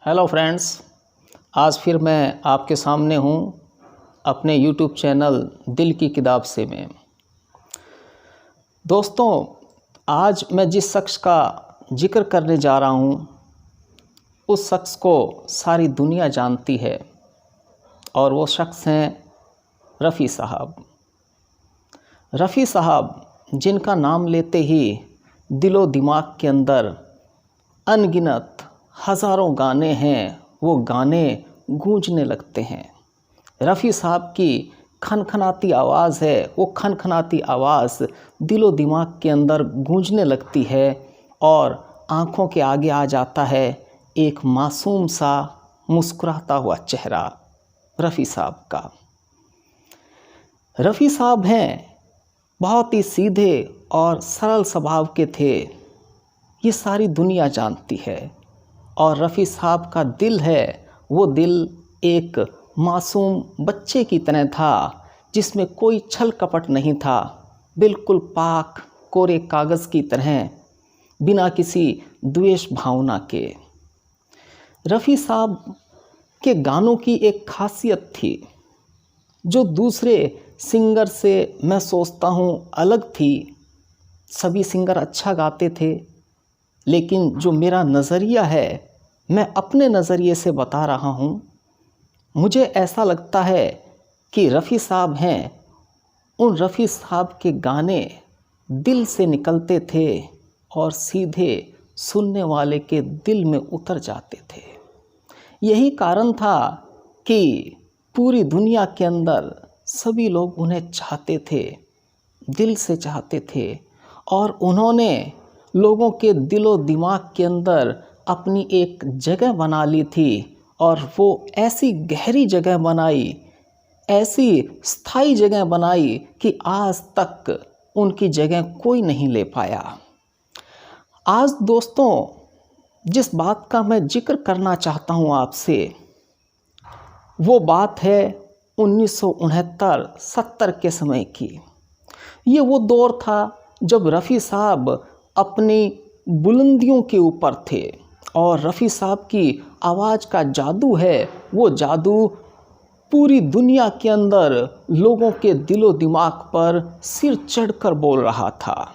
Hello friends, आज फिर मैं आपके सामने हूँ अपने यूट्यूब चैनल दिल की किताब से में। दोस्तों, आज मैं जिस शख्स का जिक्र करने जा रहा हूँ उस शख्स को सारी दुनिया जानती है और वो शख्स हैं रफ़ी साहब। रफ़ी साहब जिनका नाम लेते ही दिलो दिमाग के अंदर अनगिनत हज़ारों गाने हैं, वो गाने गूंजने लगते हैं। रफ़ी साहब की खनखनाती आवाज़ है, वो खनखनाती आवाज़ दिलो दिमाग के अंदर गूंजने लगती है और आँखों के आगे आ जाता है एक मासूम सा मुस्कुराता हुआ चेहरा रफ़ी साहब का। रफ़ी साहब हैं बहुत ही सीधे और सरल स्वभाव के थे, ये सारी दुनिया जानती है। और रफ़ी साहब का दिल है, वो दिल एक मासूम बच्चे की तरह था जिसमें कोई छल कपट नहीं था, बिल्कुल पाक कोरे कागज़ की तरह, बिना किसी द्वेष भावना के। रफ़ी साहब के गानों की एक खासियत थी जो दूसरे सिंगर से मैं सोचता हूँ अलग थी। सभी सिंगर अच्छा गाते थे, लेकिन जो मेरा नज़रिया है, मैं अपने नज़रिए से बता रहा हूँ। मुझे ऐसा लगता है कि रफ़ी साहब हैं, उन रफ़ी साहब के गाने दिल से निकलते थे और सीधे सुनने वाले के दिल में उतर जाते थे। यही कारण था कि पूरी दुनिया के अंदर सभी लोग उन्हें चाहते थे, दिल से चाहते थे, और उन्होंने लोगों के दिलो दिमाग के अंदर अपनी एक जगह बना ली थी। और वो ऐसी गहरी जगह बनाई, ऐसी स्थायी जगह बनाई कि आज तक उनकी जगह कोई नहीं ले पाया। आज दोस्तों, जिस बात का मैं जिक्र करना चाहता हूँ आपसे, वो बात है 1969-70 के समय की। ये वो दौर था जब रफ़ी साहब अपनी बुलंदियों के ऊपर थे और रफ़ी साहब की आवाज़ का जादू है, वो जादू पूरी दुनिया के अंदर लोगों के दिलो दिमाग पर सिर चढ़कर बोल रहा था।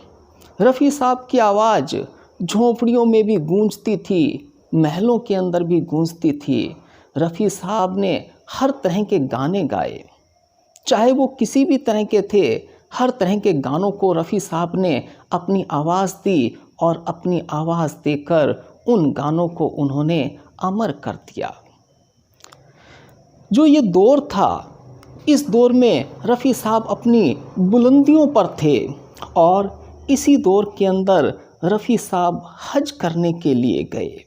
रफ़ी साहब की आवाज़ झोंपड़ियों में भी गूंजती थी, महलों के अंदर भी गूंजती थी। रफ़ी साहब ने हर तरह के गाने गाए, चाहे वो किसी भी तरह के थे, हर तरह के गानों को रफ़ी साहब ने अपनी आवाज़ दी और अपनी आवाज़ देकर उन गानों को उन्होंने अमर कर दिया। जो ये दौर था, इस दौर में रफ़ी साहब अपनी बुलंदियों पर थे और इसी दौर के अंदर रफ़ी साहब हज करने के लिए गए।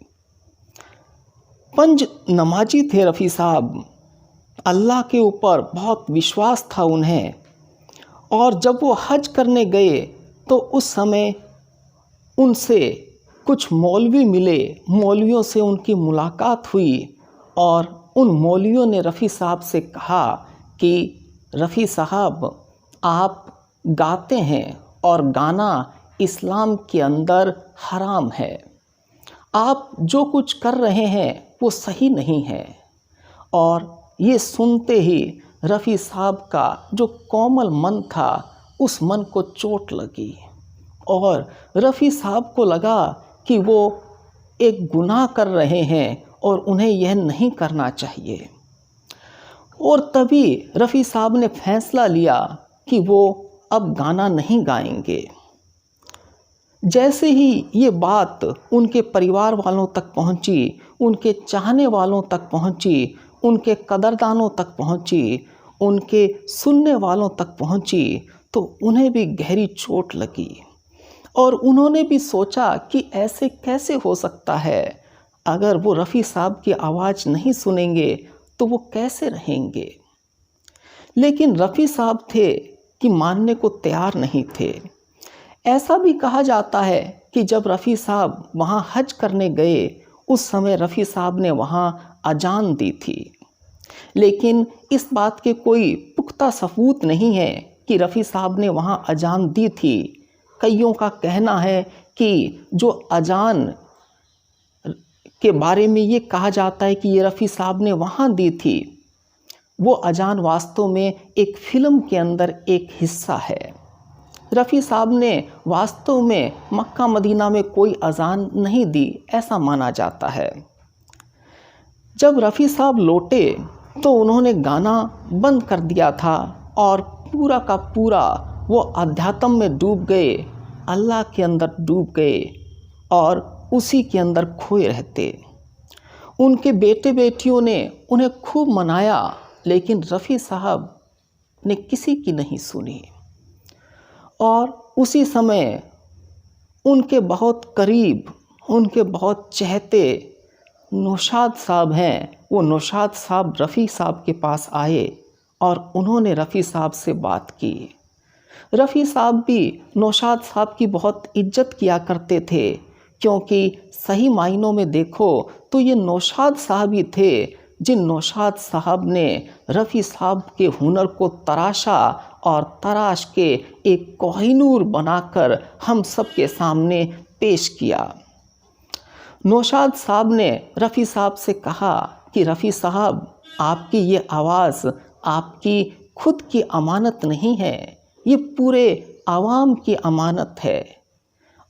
पंज नमाजी थे रफ़ी साहब, अल्लाह के ऊपर बहुत विश्वास था उन्हें। और जब वो हज करने गए तो उस समय उनसे कुछ मौलवी मिले, मौलवियों से उनकी मुलाकात हुई और उन मौलवियों ने रफ़ी साहब से कहा कि रफ़ी साहब, आप गाते हैं और गाना इस्लाम के अंदर हराम है, आप जो कुछ कर रहे हैं वो सही नहीं है। और ये सुनते ही रफ़ी साहब का जो कोमल मन था, उस मन को चोट लगी और रफ़ी साहब को लगा कि वो एक गुनाह कर रहे हैं और उन्हें यह नहीं करना चाहिए। और तभी रफ़ी साहब ने फैसला लिया कि वो अब गाना नहीं गाएंगे। जैसे ही ये बात उनके परिवार वालों तक पहुंची, उनके चाहने वालों तक पहुंची, उनके कदरदानों तक पहुंची, उनके सुनने वालों तक पहुंची, तो उन्हें भी गहरी चोट लगी और उन्होंने भी सोचा कि ऐसे कैसे हो सकता है। अगर वो रफ़ी साहब की आवाज़ नहीं सुनेंगे तो वो कैसे रहेंगे। लेकिन रफ़ी साहब थे कि मानने को तैयार नहीं थे। ऐसा भी कहा जाता है कि जब रफ़ी साहब वहाँ हज करने गए, उस समय रफ़ी साहब ने वहाँ अजान दी थी, लेकिन इस बात के कोई पुख्ता सबूत नहीं है कि रफ़ी साहब ने वहाँ अजान दी थी। कईयों का कहना है कि जो अजान के बारे में ये कहा जाता है कि ये रफ़ी साहब ने वहाँ दी थी, वो अजान वास्तव में एक फ़िल्म के अंदर एक हिस्सा है। रफ़ी साहब ने वास्तव में मक्का मदीना में कोई अजान नहीं दी, ऐसा माना जाता है। जब रफ़ी साहब लौटे तो उन्होंने गाना बंद कर दिया था और पूरा का पूरा वो अध्यात्म में डूब गए, अल्लाह के अंदर डूब गए और उसी के अंदर खोए रहते। उनके बेटे बेटियों ने उन्हें खूब मनाया, लेकिन रफ़ी साहब ने किसी की नहीं सुनी। और उसी समय उनके बहुत करीब, उनके बहुत चहेते नौशाद साहब हैं, वो नौशाद साहब रफ़ी साहब के पास आए और उन्होंने रफ़ी साहब से बात की। रफ़ी साहब भी नौशाद साहब की बहुत इज्जत किया करते थे, क्योंकि सही मायनों में देखो तो ये नौशाद साहब ही थे जिन नौशाद साहब ने रफ़ी साहब के हुनर को तराशा और तराश के एक कोहिनूर बनाकर हम सब के सामने पेश किया। नौशाद साहब ने रफ़ी साहब से कहा कि रफ़ी साहब, आपकी ये आवाज़ आपकी खुद की अमानत नहीं है, ये पूरे आवाम की अमानत है,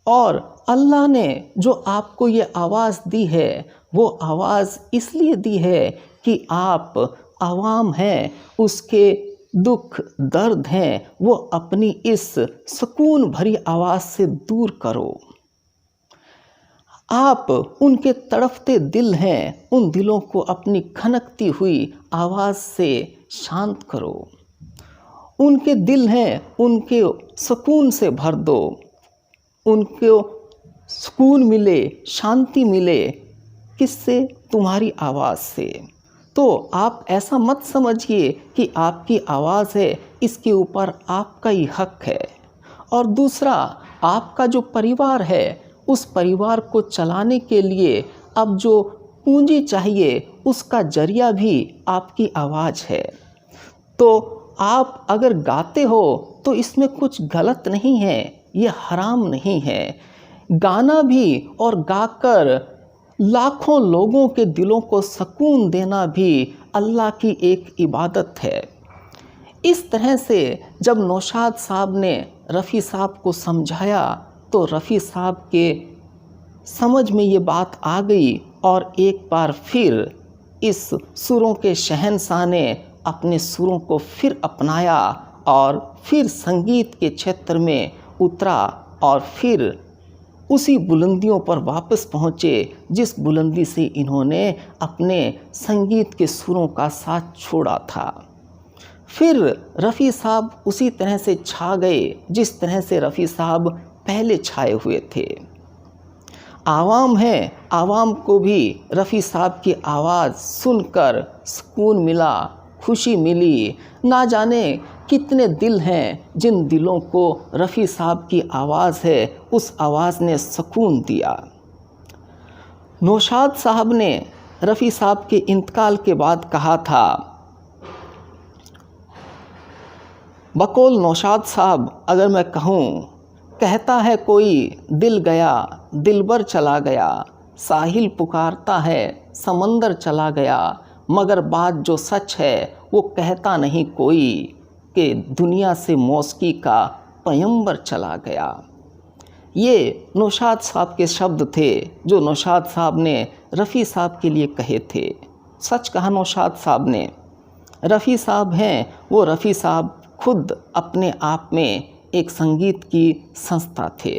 और अल्लाह ने जो आपको ये आवाज़ दी है वो आवाज़ इसलिए दी है कि आप आवाम हैं, उसके दुख दर्द हैं, वो अपनी इस सुकून भरी आवाज़ से दूर करो। आप उनके तड़पते दिल हैं, उन दिलों को अपनी खनकती हुई आवाज़ से शांत करो। उनके दिल हैं, उनके सुकून से भर दो, उनको सुकून मिले, शांति मिले, किससे? तुम्हारी आवाज़ से। तो आप ऐसा मत समझिए कि आपकी आवाज़ है, इसके ऊपर आपका ही हक है। और दूसरा, आपका जो परिवार है, उस परिवार को चलाने के लिए अब जो पूंजी चाहिए, उसका जरिया भी आपकी आवाज़ है। तो आप अगर गाते हो तो इसमें कुछ गलत नहीं है, ये हराम नहीं है। गाना भी और गाकर लाखों लोगों के दिलों को सुकून देना भी अल्लाह की एक इबादत है। इस तरह से जब नौशाद साहब ने रफ़ी साहब को समझाया तो रफ़ी साहब के समझ में ये बात आ गई, और एक बार फिर इस सुरों के शहंशाह ने अपने सुरों को फिर अपनाया और फिर संगीत के क्षेत्र में उतरा और फिर उसी बुलंदियों पर वापस पहुँचे जिस बुलंदी से इन्होंने अपने संगीत के सुरों का साथ छोड़ा था। फिर रफ़ी साहब उसी तरह से छा गए जिस तरह से रफ़ी साहब पहले छाए हुए थे। आवाम है, आवाम को भी रफ़ी साहब की आवाज़ सुनकर सुकून मिला, खुशी मिली। ना जाने कितने दिल हैं जिन दिलों को रफ़ी साहब की आवाज़ है, उस आवाज़ ने सुकून दिया। नौशाद साहब ने रफ़ी साहब के इंतकाल के बाद कहा था, बकौल नौशाद साहब अगर मैं कहूँ, कहता है कोई दिल गया दिलबर चला गया, साहिल पुकारता है समंदर चला गया, मगर बात जो सच है वो कहता नहीं कोई कि दुनिया से मौसीकी का पैगंबर चला गया। ये नौशाद साहब के शब्द थे जो नौशाद साहब ने रफ़ी साहब के लिए कहे थे। सच कहा नौशाद साहब ने। रफ़ी साहब हैं, वो रफ़ी साहब खुद अपने आप में एक संगीत की संस्था थे।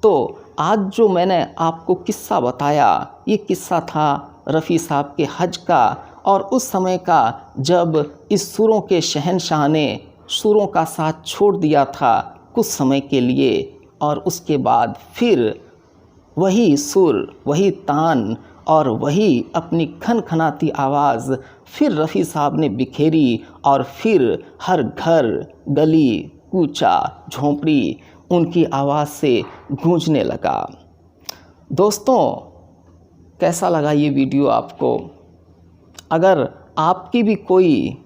तो आज जो मैंने आपको किस्सा बताया, ये किस्सा था रफ़ी साहब के हज का, और उस समय का जब इस सुरों के शहंशाह ने सुरों का साथ छोड़ दिया था कुछ समय के लिए, और उसके बाद फिर वही सुर, वही तान और वही अपनी खनखनाती आवाज़ फिर रफ़ी साहब ने बिखेरी, और फिर हर घर, गली, कूचा, झोंपड़ी उनकी आवाज़ से गूंजने लगा। दोस्तों, कैसा लगा ये वीडियो आपको? अगर आपकी भी कोई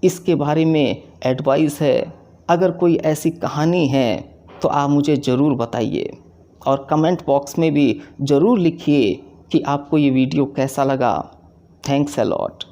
इसके बारे में एडवाइस है, अगर कोई ऐसी कहानी है, तो आप मुझे ज़रूर बताइए और कमेंट बॉक्स में भी ज़रूर लिखिए कि आपको ये वीडियो कैसा लगा। Thanks a lot.